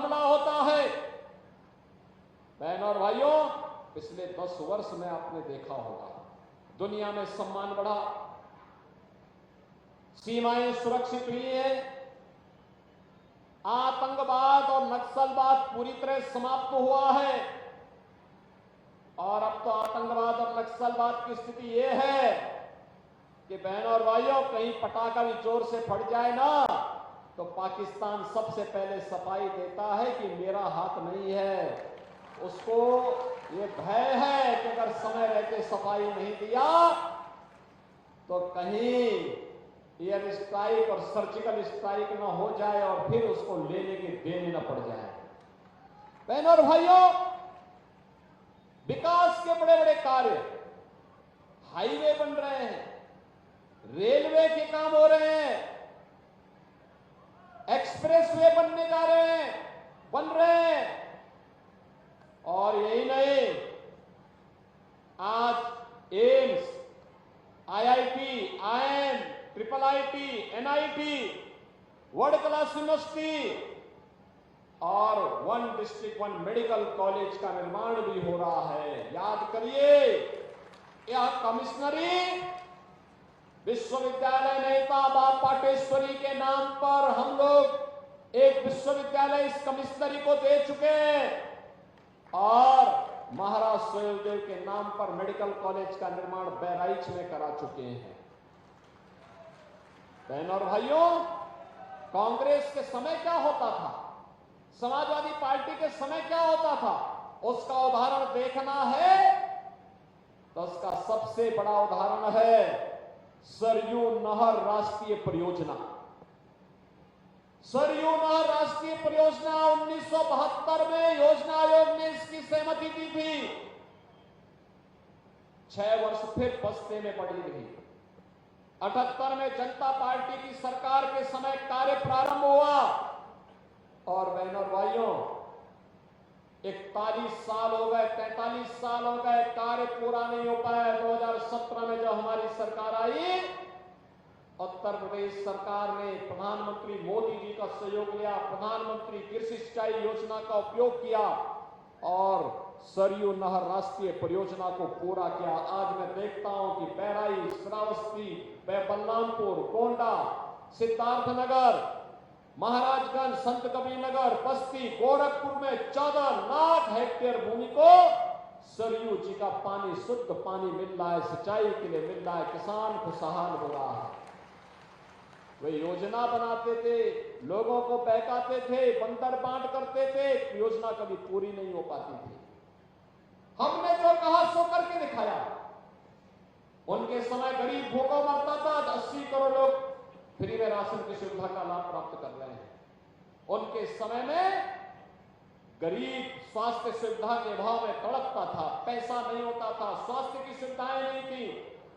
हमला होता है। बहनों और भाइयों, पिछले 10 वर्ष में आपने देखा होगा दुनिया में सम्मान बढ़ा, सीमाएं सुरक्षित हुई हैं, आतंकवाद और नक्सलवाद पूरी तरह समाप्त हुआ है। और अब तो आतंकवाद और नक्सलवाद की स्थिति यह है कि बहनों और भाइयों, कहीं पटाखा भी जोर से फट जाए ना तो पाकिस्तान सबसे पहले सफाई देता है कि मेरा हाथ नहीं है। उसको ये भय है कि अगर समय रहते सफाई नहीं दिया तो कहीं एयर स्ट्राइक और सर्जिकल स्ट्राइक ना हो जाए और फिर उसको लेने के देने न पड़ जाए। बहनों और भाइयों, विकास के बड़े बड़े कार्य, हाईवे बन रहे हैं, रेलवे के काम हो रहे हैं, एक्सप्रेसवे बनने जा रहे हैं, बन रहे हैं। और यही नहीं, आज AIIMS, IIT, IIM, triple IT, NIT, world class university और 1 डिस्ट्रिक्ट 1 मेडिकल कॉलेज का निर्माण भी हो रहा है। याद करिए, यह कमिश्नरी विश्वविद्यालय नेता बाबा पाटेश्वरी के नाम पर हम लोग एक विश्वविद्यालय इस कमिश्नरी को दे चुके हैं और महाराज सोहेलदेव के नाम पर मेडिकल कॉलेज का निर्माण बहराइच में करा चुके हैं। बहनों और भाइयों, कांग्रेस के समय क्या होता था, समाजवादी पार्टी के समय क्या होता था, उसका उदाहरण देखना है तो उसका सबसे बड़ा उदाहरण है सरयू नहर राष्ट्रीय परियोजना। सरयू नहर राष्ट्रीय परियोजना 1972 में योजना आयोग ने इसकी सहमति दी थी। 6 वर्ष फिर बस्ते में पड़ी रही। 78 में जनता पार्टी की सरकार के समय कार्य प्रारंभ हुआ और बहनों और भाइयों, 41 साल हो गए, 43 साल हो गए, कार्य पूरा नहीं हो पाया। 2017 में जब हमारी सरकार आई, उत्तर प्रदेश सरकार ने प्रधानमंत्री मोदी जी का सहयोग लिया, प्रधानमंत्री कृषि सिंचाई योजना का उपयोग किया और सरयू नहर राष्ट्रीय परियोजना को पूरा किया। आज मैं देखता हूं कि बहराइच, श्रावस्ती, बलरामपुर, गोंडा, सिद्धार्थनगर, महाराजगंज, संत कबीरनगर, बस्ती, गोरखपुर में 14 लाख हेक्टेयर भूमि को सरयू जी का पानी, शुद्ध पानी मिल रहा है, सिंचाई के लिए मिल रहा है, किसान खुशहाल हो रहा है। वे योजना बनाते थे, लोगों को बहकाते थे, बंदर बांट करते थे, योजना कभी पूरी नहीं हो पाती थी। हमने जो कहा सो करके दिखाया। उनके समय गरीब भूखों मरता था, 80 करोड़ लोग फ्री में राशन की सुविधा का लाभ प्राप्त कर रहे हैं। उनके समय में गरीब स्वास्थ्य सुविधा के अभाव में तड़पता था, पैसा नहीं होता था, स्वास्थ्य की सुविधाएं नहीं थी।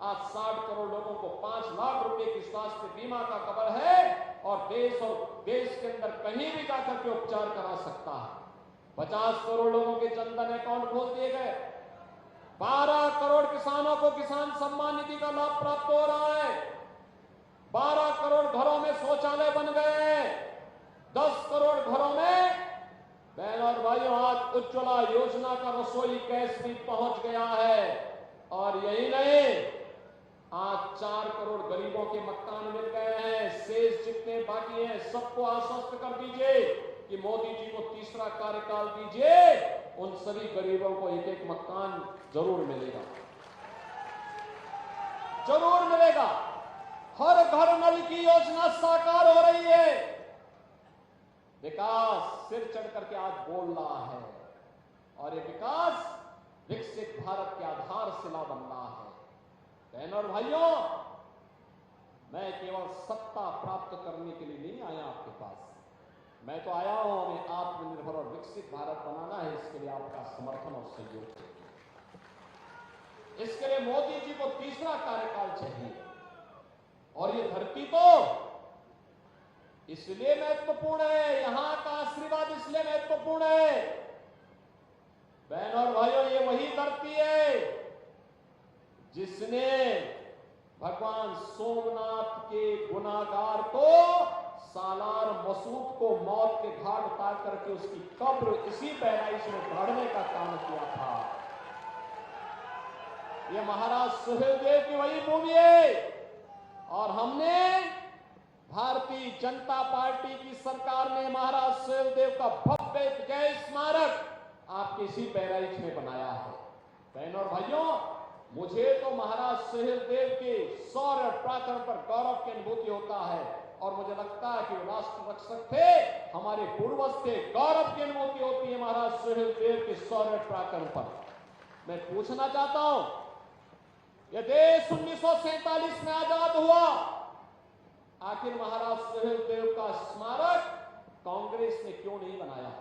आज 60 करोड़ लोगों को 5 लाख रुपए की स्वास्थ्य बीमा का कवर है और देश के अंदर कहीं भी जाकर के उपचार करा सकता है। 50 करोड़ लोगों के जनधन अकाउंट खोल दिए गए। 12 करोड़ किसानों को किसान सम्मान निधि का लाभ प्राप्त हो रहा है। 12 करोड़ घरों में शौचालय बन गए। 10 करोड़ घरों में, बहनों और भाइयों, आज उज्ज्वला योजना का रसोई गैस भी पहुंच गया है। और यही नहीं, आज 4 करोड़ गरीबों के मकान मिल गए हैं। शेष जितने बाकी हैं सबको आश्वस्त कर दीजिए कि मोदी जी को तीसरा कार्यकाल दीजिए, उन सभी गरीबों को एक एक मकान जरूर मिलेगा, जरूर मिलेगा। हर घर नल की योजना साकार हो रही है। विकास सिर चढ़ करके आज बोल रहा है और ये विकास विकसित भारत के आधारशिला बन रहा है। बहनों और भाइयों, मैं केवल सत्ता प्राप्त करने के लिए नहीं आया आपके पास। मैं तो आया हूं हमें आत्मनिर्भर और विकसित भारत बनाना है। इसके लिए आपका समर्थन और सहयोग चाहिए। इसके लिए मोदी जी को तीसरा कार्यकाल चाहिए। और ये धरती तो इसलिए महत्वपूर्ण है, यहां का आशीर्वाद इसलिए महत्वपूर्ण है। बहनों और भाइयों, ये वही धरती है जिसने भगवान सोमनाथ के गुनाहगार को सालार मसूद को मौत के घाट उतार करके उसकी कब्र इसी बहराइच में गाड़ने का काम किया था। ये महाराज सुहेलदेव की वही भूमि है और हमने भारतीय जनता पार्टी की सरकार ने महाराज सुहेलदेव का भव्य जय स्मारक आपके इसी बहराइच में बनाया है। बहनों और भाइयों, मुझे तो महाराज सुहेलदेव के शौर्य पराक्रम पर गौरव की अनुभूति होता है और मुझे लगता है कि राष्ट्र रक्षक थे, हमारे पूर्वज थे, गौरव की अनुभूति होती है महाराज सुहेलदेव के शौर्य पराक्रम पर। मैं पूछना चाहता हूं, यह देश 1947 में आजाद हुआ, आखिर महाराज सुहेलदेव का स्मारक कांग्रेस ने क्यों नहीं बनाया?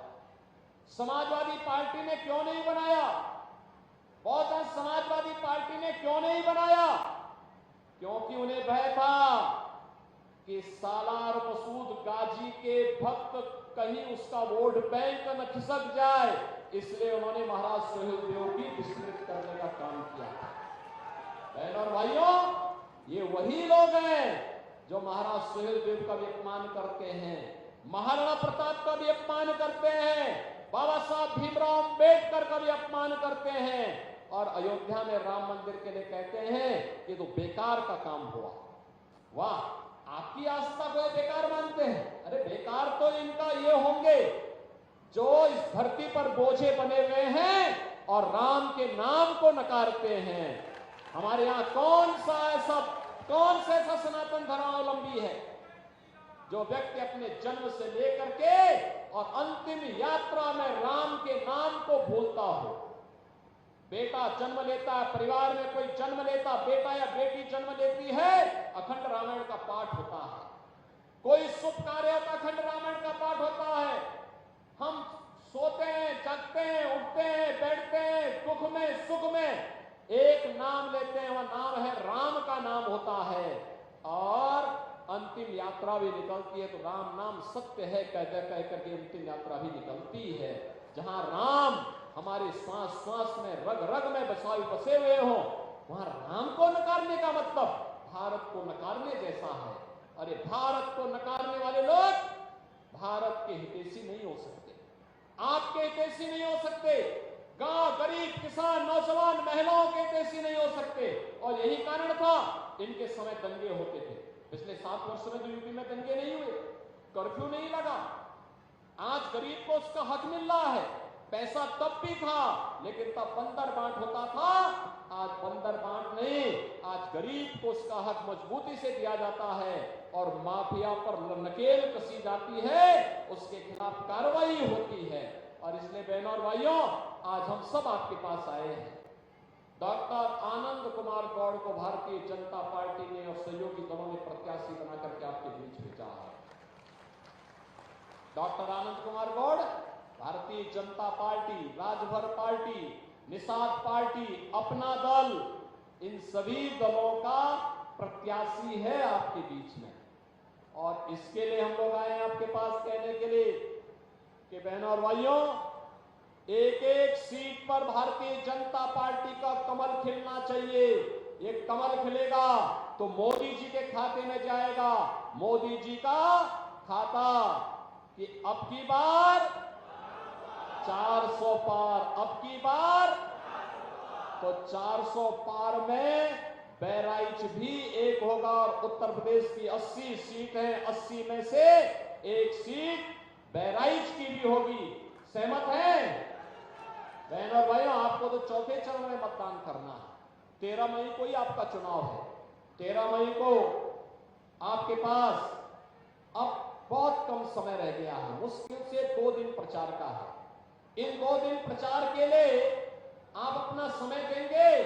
समाजवादी पार्टी ने क्यों नहीं बनाया? बहुजन समाजवादी पार्टी ने क्यों नहीं बनाया? क्योंकि उन्हें भय था कि सालार मसूद गाजी के भक्त कहीं उसका वोट बैंक न खिसक जाए, इसलिए उन्होंने महाराज सुहेलदेव की विस्मृत करने का काम किया। बहनों और भाइयों, ये वही लोग हैं जो महाराज सुहेलदेव का भी अपमान करते हैं, महाराणा प्रताप का भी अपमान करते हैं, बाबा साहब भीमराव अंबेडकर का भी अपमान करते हैं और अयोध्या में राम मंदिर के लिए कहते हैं कि तो बेकार का काम हुआ। वाह, आपकी आस्था को बेकार मानते हैं? अरे बेकार तो इनका ये होंगे जो इस धरती पर बोझे बने हुए हैं और राम के नाम को नकारते हैं। हमारे यहां कौन सा ऐसा सनातन धर्मावलंबी है जो व्यक्ति अपने जन्म से लेकर के और अंतिम यात्रा में राम के नाम को भूलता हो? बेटा जन्म लेता है, परिवार में कोई जन्म लेता, बेटा या बेटी जन्म लेती है, अखंड रामायण का पाठ होता है। कोई शुभ कार्य होता, अखंड रामायण का पाठ होता है। हम सोते हैं, जगते हैं, उठते हैं, बैठते हैं, दुख में सुख में एक नाम लेते हैं, वह नाम है राम का नाम होता है और अंतिम यात्रा भी निकलती है तो राम नाम सत्य है कह करके अंतिम यात्रा भी निकलती है। जहां राम हमारे श्वास श्वास में रग रग में बसे हुए हो, वहां राम को नकारने का मतलब भारत को नकारने जैसा है। अरे भारत को नकारने वाले लोग भारत के हितैषी नहीं हो सकते, आपके हितैषी नहीं हो सकते, गांव गरीब किसान नौजवान महिलाओं के हितैषी नहीं हो सकते। और यही कारण था इनके समय दंगे होते थे। पिछले 7 वर्षों में तो यूपी में दंगे नहीं हुए, कर्फ्यू नहीं लगा। आज गरीब को उसका हक मिल रहा है। पैसा तब भी था लेकिन तब बंदर बांट होता था, आज बंदर बांट नहीं, आज गरीब को उसका हक मजबूती से दिया जाता है और माफिया पर नकेल कसी जाती है, उसके खिलाफ कार्रवाई होती है। और इसलिए बहनों और भाइयों, आज हम सब आपके पास आए हैं। डॉक्टर आनंद कुमार गौड़ को भारतीय जनता पार्टी ने और सहयोगी दलों ने प्रत्याशी बना करके आपके बीच भेजा है। Doctor Anand Kumar Gaur Bharatiya Janata party, Rajbhar party, Nishad party, अपना दल, इन सभी दलों का प्रत्याशी है आपके बीच में। और इसके लिए हम लोग आए हैं आपके पास कहने के लिए कि बहनों और भाइयों, एक एक सीट पर भारतीय जनता पार्टी का कमल खिलना चाहिए। ये कमल खिलेगा तो मोदी जी के खाते में जाएगा। मोदी जी का खाता कि अब की बार 400 पार, अब की बार तो 400 पार में बहराइच भी एक होगा और उत्तर प्रदेश की 80 सीट है, 80 में से एक सीट बहराइच की भी होगी। सहमत हैं बहनों और भाइयों? आपको तो चौथे चरण में मतदान करना है। 13 मई को ही आपका चुनाव है। 13 मई को आपके पास अब बहुत कम समय रह गया है, मुश्किल से 2 दिन प्रचार का है। इन 2 दिन प्रचार के लिए आप अपना समय देंगे,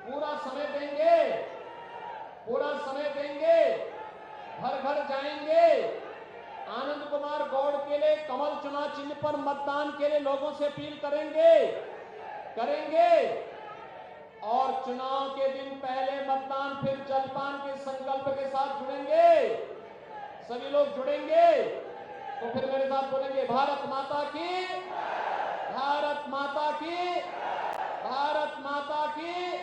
पूरा समय देंगे, पूरा समय देंगे, घर घर जाएंगे, आनंद कुमार गौड़ के लिए कमल चुनाव चिन्ह पर मतदान के लिए लोगों से अपील करेंगे और चुनाव के दिन पहले मतदान फिर जलपान के संकल्प के साथ जुड़ेंगे। सभी लोग जुड़ेंगे तो फिर मेरे साथ बोलेंगे, भारत माता की, भारत माता की, भारत माता की।